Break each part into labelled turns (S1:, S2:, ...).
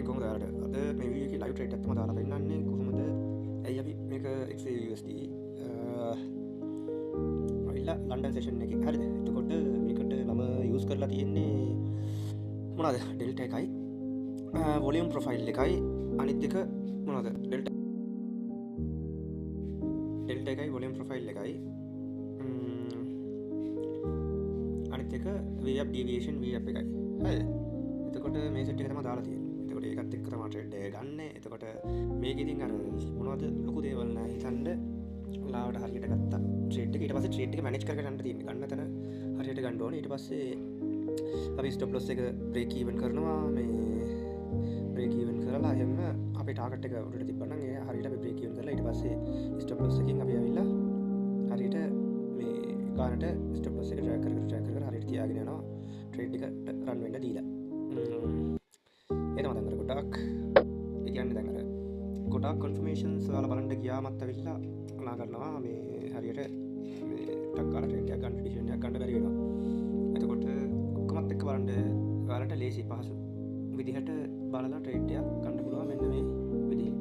S1: කොහොමද ඔයාලට අද මේ වීඩියෝ එකේ ලයිව් ට්‍රේඩ් එකක් තමයි දාලා පෙන්නන්නේ කොහොමද ඇයි අපි මේක XAUSD ඔයිලා ලන්ඩන් සෙෂන් එකේ හරිද එතකොට මේකට මම යූස් කරලා තියෙන්නේ මොනවද ඩෙල්ටා එකයි වොලියුම් ප්‍රොෆයිල් එකයි අනිත් එක මොනවද ඩෙල්ටා එකයි වොලියුම් ප්‍රොෆයිල් එකයි අනිත් එක VWAP deviation VWAP එකයි හරිද එතකොට මේ සෙට් එක තමයි දාලා තියෙන්නේ එතකොට ඒකත් එක්ක තමයි ට්‍රේඩ් එක ගන්න එතකොට මේක ඉතින් අර මොනවද ලොකු දේවල් නෑ හිතන්න ලාවට හරියට ගත්තා ට්‍රේඩ් එක ඊට පස්සේ ට්‍රේඩ් එක මැනේජ් කරගෙන යන්න තියෙන්නේ ගන්න තැන හරියට ගන්න ඕනේ ඊට පස්සේ අපි ස්ටොප් ලොස් එක බ්‍රේක් ඉවන් කරනවා මේ බ්‍රේක් ඉවන් කරලා එහෙම අපේ ටාගට් එක උඩට තිබ්බනම් ඒ හරියට අපි බ්‍රේක් ඉවන් කරලා ඊට පස්සේ ස්ටොප් ලොස් එකකින් අපි ඇවිල්ලා හරියට මේ ගානට ස්ටොප් ලොස් එක ට්‍රැක් කර හරියට තියාගෙන යනවා ට්‍රේඩ් එක රන් වෙන්න දීලා එතම දැන් අර ගොඩක් ඒ කියන්නේ දැන් අර ගොඩක් කන්ෆර්මේෂන්ස් වල බලන්න ගියාමත් ඇවිල්ලා අනා කරනවා මේ හරියට මේ ටක් කාලා ට්‍රේඩ් එකක් ගන්න ඩිසිෂන් එකක් ගන්න බැරි වෙනවා. එතකොට ඔක්කොමත් එක්ක බලන්න ඔයාලට ලේසි පහසු විදිහට බලලා ට්‍රේඩ් එකක් ගන්න පුළුවන් මෙන්න මේ විදිහෙන්.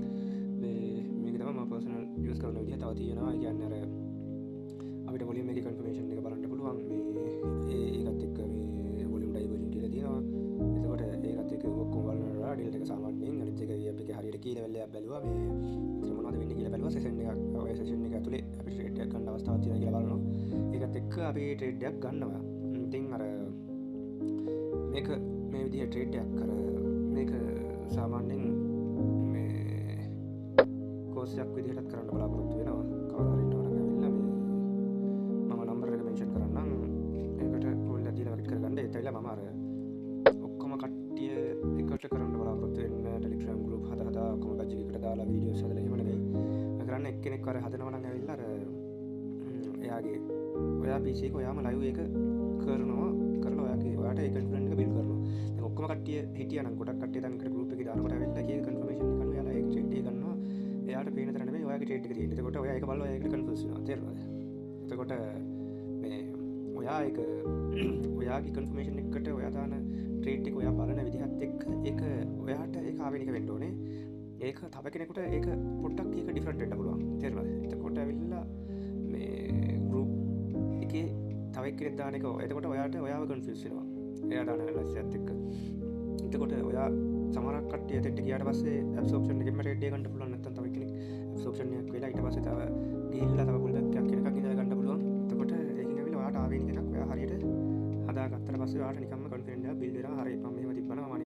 S1: මේක තමයි මම පර්සනල් යූස් කරන විදිහ තව තියෙනවා. ඒ කියන්නේ අර අපිට වොලියුම් එකේ කන්ෆර්මේෂන් එක බලන්න පුළුවන් මේ ඒකත් එක්ක මේ වොලියුම් ඩයිවර්ජන් කියලා තියෙනවා. එතකොට ඒකත් එක්ක ඔක්කොම බලනවා ඩීල් එක සාමාන්‍යයෙන් අනිත් එක VWAP එක හරියට කී ලෙවල් එකක් බැලුවා මේ ඉතින් මොනවද වෙන්නේ කියලා බැලුවා සෙෂන් එකක් ඔය සෙෂන් එක ඇතුලේ අපි ට්‍රේඩ් එකක් ගන්න අවස්ථාවක් තියෙනවා කියලා බලනවා. ඒකත් එක්ක අපි ට්‍රේඩ් එකක් ගන්නවා. ඉතින් අර මේක මේ විදිහට ට්‍රේඩ් එකක් අර මේක සාමාන්‍යයෙන් මේ කෝස් එකක් විදිහටත් කරන්න බලාපොරොත්තු වෙනවා. කවුරු හරි ඉන්නවා නම් ඇවිල්ලා මේ මම නම්බර් එක මෙන්ෂන් කරන්නම්. ඒකට කෝල් එකක් දීලා වරිට කරගන්න. ඒත් ඇවිල්ලා මම අර ඔක්කොම කට්ටිය එකට කරන්න බලාපොරොත්තු වෙන්න ටෙලිග්‍රෑම් ගෲප් හදා ඔක්කොම බැච් එකකට දාලා වීඩියෝස් හදලා එහෙම නෙවෙයි. මම කරන්නේ එක්කෙනෙක් අර හදනවා නම් ඇවිල්ලා අර එයාගේ ඔයා PC එක ඔයාම ලයිව් එක කරනවා කරලා ඔයාට ඒ කන්ෆිඩන්ස් එක බිල්ඩ් කරනවා. දැන් ඔක්කොම කට්ටිය හිටියා නම් ගොඩක් කට්ටිය දැන් එකට ගෲප් එකේ දානකොට ඇවිල්ලා ඒකේ කන්ෆර්මේෂන් එක ගන්නවා. එයාලා ඒක ට්‍රේඩ් එක ගන්නවා. එයාට පේන තැන නෙවෙයි ඔයාගේ ට්‍රේඩ් එක තියෙන්නේ. එතකොට ඔයා ඒක බලලා ඒකට කන්ෆියුස් වෙනවා. තේරෙනවද? එතකොට මේ ඔයා ඒක ඔයාගේ කන්ෆර්මේෂන් එකට ඔයා දාන ට්‍රේඩ් එක ඔයා බලන විදිහත් එක්ක ඒක ඔයාට ඒක ආවෙනික වෙන්න ඕනේ. ඒක තව කෙනෙකුට ඒක පොඩ්ඩක් ඒක ඩිෆරන්ට් වෙන්න පුළුවන්. තේරෙනවද? එතකොට ඇවිල්ලා මේ ගෲප් එකේ තව එක්කෙනෙක් දාන එක එතකොට ඔයාට ඔයාව කන්ෆියුස් වෙනවා. එයා දාන ඇනලයිසිස් එකත් එක්ක. එතකොට ඔයා සමහරක් කට්ටිය එතෙන්ට ගියාට පස්සේ ඇබ්සෝප්ෂන් එකෙන්ම ට්‍රේඩ් එක ගන්න පුළුවන් නැත්නම් තව කෙනෙක් ඇබ්සෝප්ෂන් එකක් වෙලා ඊට පස්සේ තව ගිහිල්ලා තව පුල් බෑක් එකක් කෙනකක් ඉඳලා ගන්න පුළුවන්. එතකොට ඒකෙන් ඇවිල්ලා ඔයාට ආවෙනික එකක් ඔයා හරියට හදාගත්තට පස්සේ ඔයාට නිකම්ම කොන්ෆිඩන්ට් එකක් බිල්ඩ් වෙනවා. හරි මම මෙහෙම තිබ්බනම් මම